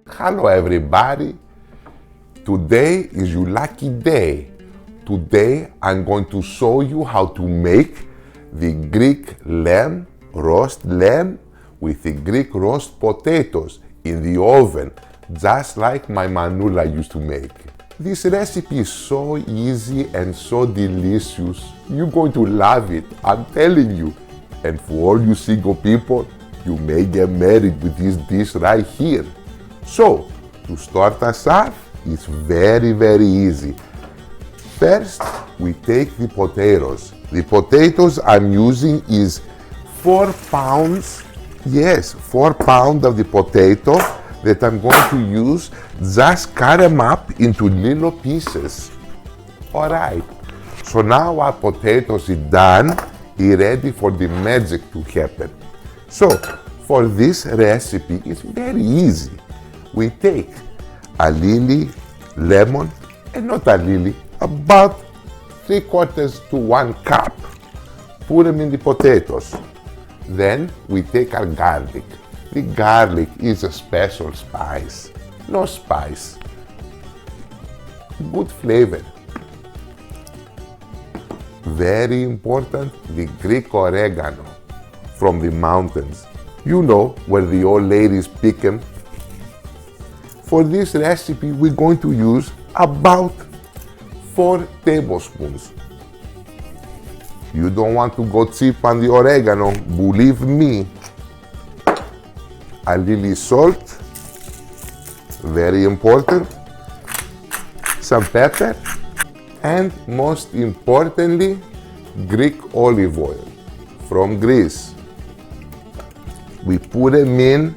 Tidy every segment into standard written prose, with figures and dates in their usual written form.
Hello everybody, today is your lucky day. Today I'm going to show you how to make the Greek roast lamb with the Greek roast potatoes in the oven, just like my manula used to make. This recipe is so easy and so delicious, you're going to love it, I'm telling you. And for all you single people, you may get married with this dish right here. So, to start us off, it's very easy. First, we take the potatoes. The potatoes I'm using is 4 pounds. Yes, 4 pounds of the potato that I'm going to use. Just cut them up into little pieces. Alright, so now our potatoes are done, ready for the magic to happen. So, for this recipe, it's very easy. We take a lily lemon, and not a lily, about 3/4 to 1 cup. Put them in the potatoes. Then we take our garlic. The garlic is a special spice. No spice. Good flavor. Very important, the Greek oregano from the mountains. You know where the old ladies pick them. For this recipe, we're going to use about 4 tablespoons. You don't want to go cheap on the oregano, believe me. A little salt, very important. Some pepper, and most importantly, Greek olive oil from Greece. We put them in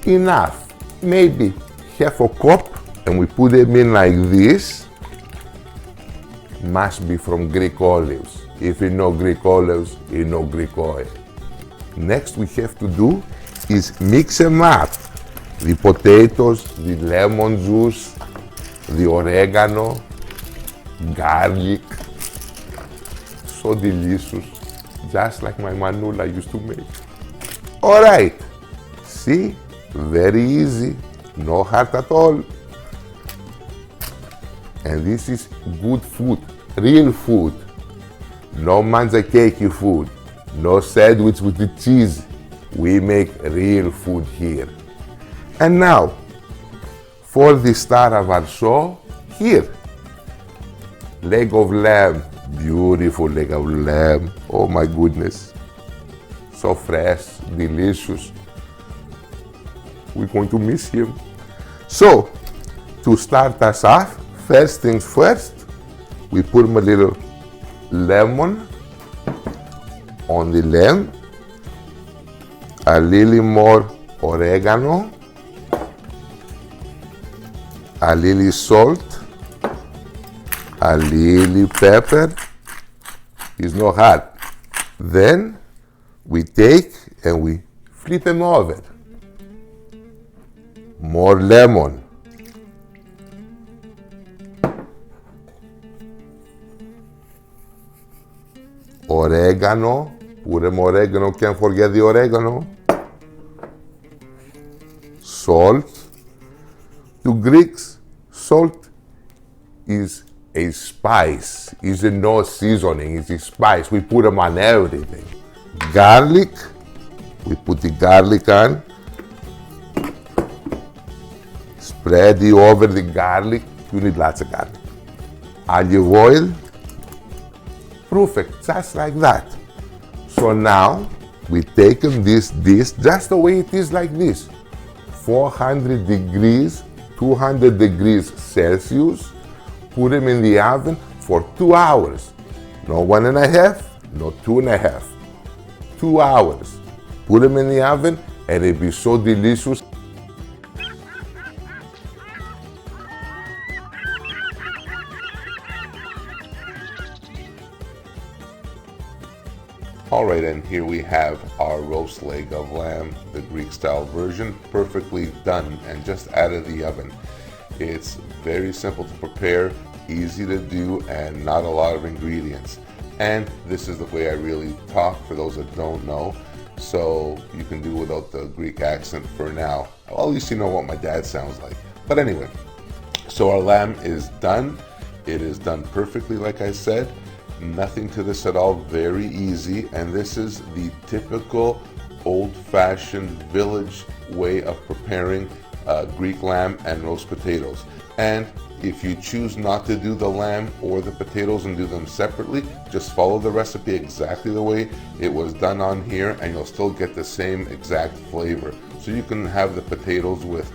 enough, maybe half a cup, and we put them in like this. Must be from Greek olives. If you know Greek olives, you know Greek oil. Next we have to do is mix them up. The potatoes, the lemon juice, the oregano, garlic. So delicious, just like my manula used to make. Alright, see, very easy. No hard at all. And this is good food, real food. No manzakeki food, no sandwich with the cheese. We make real food here. And now, for the star of our show, here. Leg of lamb, beautiful leg of lamb. Oh my goodness. So fresh, delicious. We're going to miss him. So, to start us off, first things first, we put a little lemon on the lamb, a little more oregano, a little salt, a little pepper. It's not hot. Then we take and we flip them over. More lemon. Oregano. Put them oregano, can't forget the oregano. Salt. To Greeks, salt is a spice. It's no seasoning, it's a spice. We put them on everything. Garlic. We put the garlic on. Spread it over the garlic. You need lots of garlic. Olive oil. Perfect, just like that. So now we take this dish just the way it is, like this. 400 degrees, 200 degrees Celsius. Put them in the oven for 2 hours. No 1.5, no 2.5. 2 hours. Put them in the oven and it'll be so delicious. Alright, and here we have our roast leg of lamb, the Greek style version, perfectly done and just out of the oven. It's very simple to prepare, easy to do, and not a lot of ingredients. And this is the way I really talk for those that don't know. So you can do without the Greek accent for now. Well, at least you know what my dad sounds like. But anyway, so our lamb is done. It is done perfectly, like I said. Nothing to this at all, very easy. And this is the typical old-fashioned village way of preparing Greek lamb and roast potatoes. And if you choose not to do the lamb or the potatoes and do them separately, just follow the recipe exactly the way it was done on here and you'll still get the same exact flavor. So you can have the potatoes with,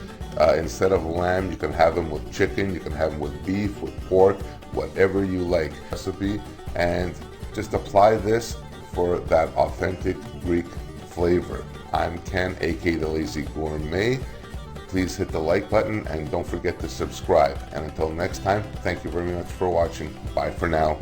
instead of lamb, you can have them with chicken, you can have them with beef, with pork, whatever you like. Recipe, and just apply this for that authentic Greek flavor. I'm Ken, aka The Lazy Gourmet. Please hit the like button and don't forget to subscribe. And until next time, thank you very much for watching. Bye for now.